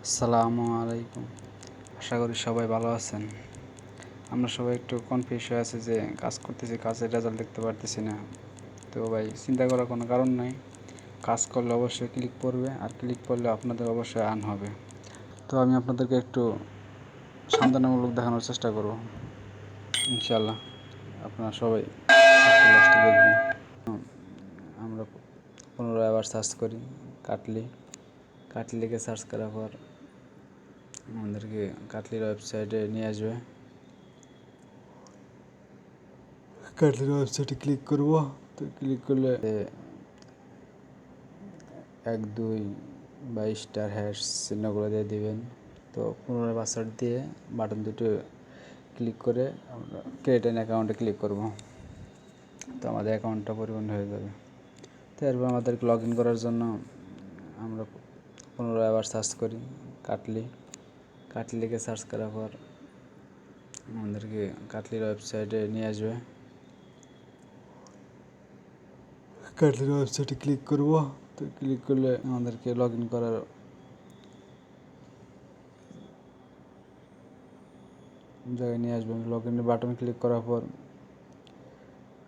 আসসালামু আলাইকুম। আশা করি সবাই ভালো আছেন। আমরা সবাই একটু কনফিউজ হয়ে আছি যে কাজ করতেছি, কাজের রেজাল্ট দেখতে পারতেছি না। তো ভাই চিন্তা করার কোনো কারণ নাই। কাজ করলে অবশ্যই ক্লিক পড়বে, আর ক্লিক পড়লে আপনাদের অবশ্যই আর্ন হবে। তো আমি আপনাদেরকে একটু সান্ত্বনামূলক দেখানোর চেষ্টা করব, ইনশাল্লাহ আপনারা সবাই লাস্টে দেখবেন। আমরা পুনরায় আবার সার্চ করি কাটলি লিখে সার্চ করার পর আমাদেরকে কাটলির ওয়েবসাইটে নিয়ে আসবে। কাটলির ওয়েবসাইটে ক্লিক করব। তো ক্লিক করলে 1 2 বা স্টার হ্যাশ চিহ্নগুলো দিয়ে দিবেন। তো পুনরায় পাসওয়ার্ড দিয়ে বাটন দুটো ক্লিক করে আমরা ক্রিয়েট অ্যান অ্যাকাউন্টে ক্লিক করব। তো আমাদের অ্যাকাউন্টটা পরিপূর্ণ হয়ে যাবে। তো এরপর আমাদেরকে লগ ইন করার জন্য আমরা পুনরায় আবার সার্চ করি কাটলি লিখে সার্চ করার পর আমাদেরকে কাটলির ওয়েবসাইটে নিয়ে আসবে। কাটলির ওয়েবসাইটে ক্লিক করব। তো ক্লিক করলে আমাদেরকে লগ ইন করার জায়গায় নিয়ে আসবেন। লগ ইনের বাটন ক্লিক করার পর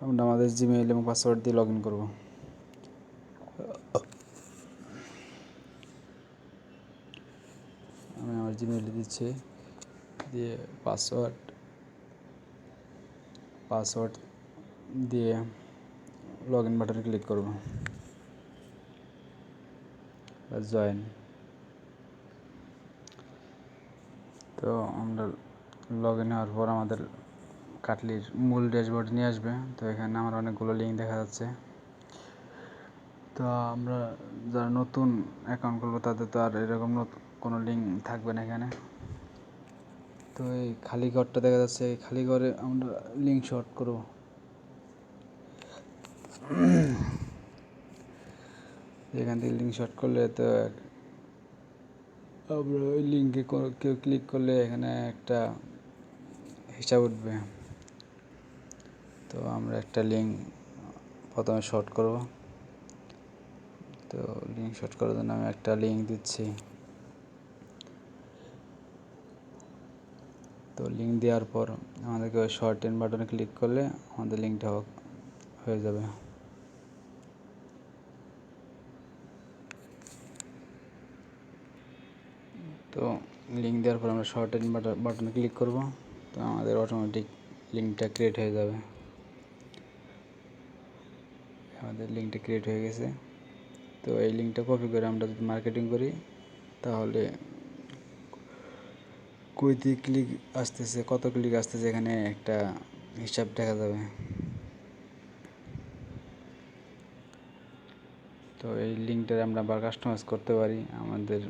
আমরা আমাদের জিমেইল এবং পাসওয়ার্ড দিয়ে লগ ইন করবো। আমি আমার জিমেইল দিচ্ছি, দিয়ে পাসওয়ার্ড দিয়ে লগ ইন বাটনে ক্লিক করব, জয়েন। তো আমরা লগ ইন হওয়ার পর আমাদের কাটলির মূল ড্যাশবোর্ড নিয়ে আসবে। তো এখানে আমার অনেকগুলো লিঙ্ক দেখা যাচ্ছে। তো আমরা যারা নতুন অ্যাকাউন্ট করবো তাদের তো আর এরকম কোনো লিঙ্ক থাকবে না এখানে। তো এই খালি ঘরটা দেখা যাচ্ছে, এই খালি ঘরে আমরা লিঙ্ক শর্ট করব। এখান থেকে লিঙ্ক শর্ট করলে তো আমরা ওই লিঙ্কে কেউ ক্লিক করলে এখানে একটা হিসাব উঠবে। তো আমরা একটা লিঙ্ক প্রথমে শর্ট করব। তো লিঙ্ক শর্ট করার জন্য আমি একটা লিঙ্ক দিচ্ছি। তো লিঙ্ক দেওয়ার পর আমাদেরকে ওই শর্ট এন্ড বাটনে ক্লিক করলে আমাদের লিঙ্কটা হয়ে যাবে। তো লিঙ্ক দেওয়ার পর আমরা শর্ট এন্ড বাটনে ক্লিক করব। তো আমাদের অটোমেটিক লিঙ্কটা ক্রিয়েট হয়ে যাবে। আমাদের লিঙ্কটা ক্রিয়েট হয়ে গেছে। তো এই লিঙ্কটা কপি করে আমরা যদি মার্কেটিং করি তাহলে কয়টি ক্লিক আসতেছে, কত ক্লিক আসতেছে এখানে একটা হিসাব দেখা যাবে। তো এই লিঙ্কটা আমরা আবার কাস্টমাইজ করতে পারি আমাদের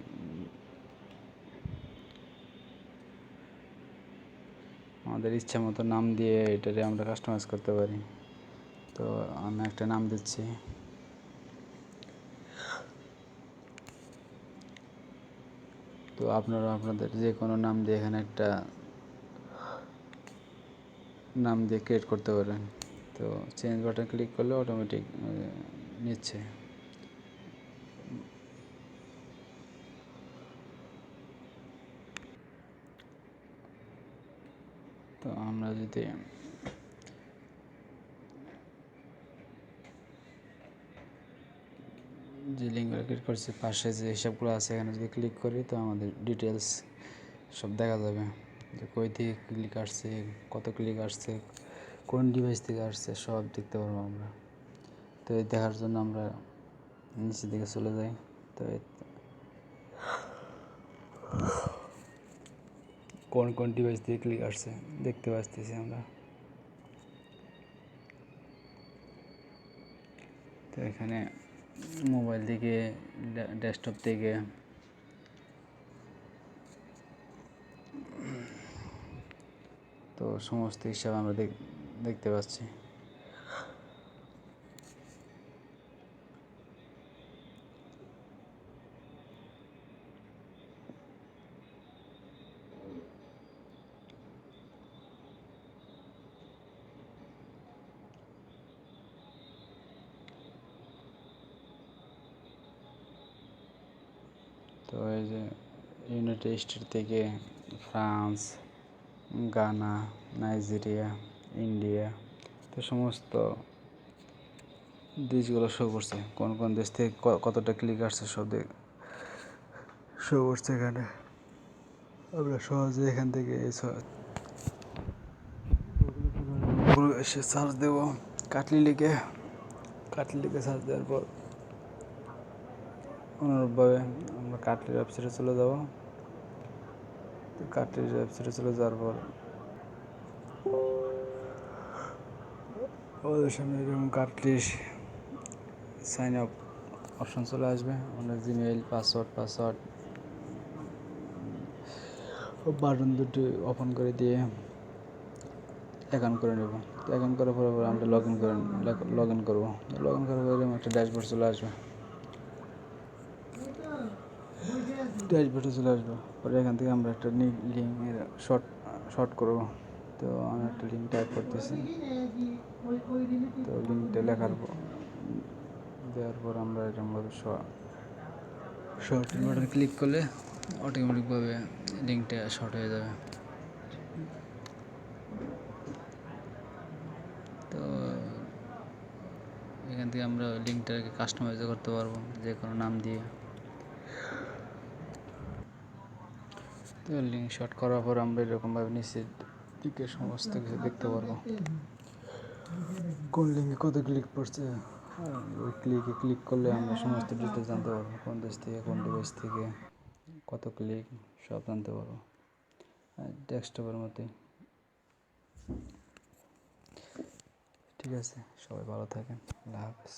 ইচ্ছা মতো নাম দিয়ে এটারে আমরা কাস্টমাইজ করতে পারি। তো আমি একটা নাম দিচ্ছি। তো আপনারা আপনাদের যে কোনো নাম দিয়ে এখানে একটা নাম দিয়ে ক্রিয়েট করতে পারেন। তো চেঞ্জ বাটন ক্লিক করলে অটোমেটিক নিচ্ছে। তো আমরা যদি যে লিঙ্কগুলো ক্লিক করছি পাশে যে হিসাবগুলো আছে এখানে যদি ক্লিক করি তো আমাদের ডিটেলস সব দেখা যাবে, যে কই থেকে ক্লিক আসছে, কত ক্লিক আসছে, কোন ডিভাইস থেকে আসছে, সব দেখতে পারবো আমরা। তো এই দেখার জন্য আমরা নিচের দিকে চলে যাই। তো কোন কোন ডিভাইস থেকে ক্লিক আসছে দেখতে পাচ্ছি আমরা। তো এখানে মোবাইল থেকে, ডেস্কটপ থেকে, তো সমস্ত হিসাব আমরা দেখতে পাচ্ছি। তো এই যে ইউনাইটেড স্টেট থেকে ফ্রান্স, গানা, নাইজেরিয়া, ইন্ডিয়া, তো সমস্ত দেশগুলো শো করছে, কোন কোন দেশ থেকে কতটা ক্লিক আসছে সব শো করছে এখানে। আমরা সহজে এখান থেকে এসে সার্চ দেবো কাটলি লিখে সার্চ দেওয়ার পর অনুরূপভাবে আমরা কাটলির ওয়েবসাইটে চলে যাব। তো কাটলির ওয়েবসাইটে চলে যাওয়ার পর আমাদের সামনে এরকম কাটলির সাইন আপ অপশন চলে আসবে। আমাদের জিমেইল, পাসওয়ার্ড বাটন দুটি ওপেন করে দিয়ে অ্যাকাউন্ট করে নেব। তো অ্যাকাউন্ট করার পরে আমরা লগ ইন করবো। লগ ইন করার পরে একটা ড্যাশবোর্ড চলে আসবে। ড্যাশবোর্ডে চলে আসবে পরে এখান থেকে আমরা একটা লিঙ্কের শর্ট করবো। তো আমি একটা লিঙ্ক টাইপ করতেছি। তো লিঙ্কটা দেওয়ার পর আমরা এরকমভাবে শর্ট বাটন ক্লিক করলে অটোমেটিকভাবে লিঙ্কটা শর্ট হয়ে যাবে। তো এখান থেকে আমরা লিঙ্কটাকে কাস্টমাইজ করতে পারবো যে কোনো নাম দিয়ে। তো লিঙ্ক শর্ট করার পর আমরা এরকমভাবে নিচের দিকে সমস্ত কিছু দেখতে পারবো, কোন লিঙ্কে কত ক্লিক পড়ছে। ওই ক্লিক করলে আমরা সমস্ত ডিটেলস জানতে পারবো, কোন দেশ থেকে, কোন ডিভাইস থেকে কত ক্লিক, সব জানতে পারবো ডেস্কটপের মধ্যে। ঠিক আছে, সবাই ভালো থাকেন, আল্লাহ হাফেজ।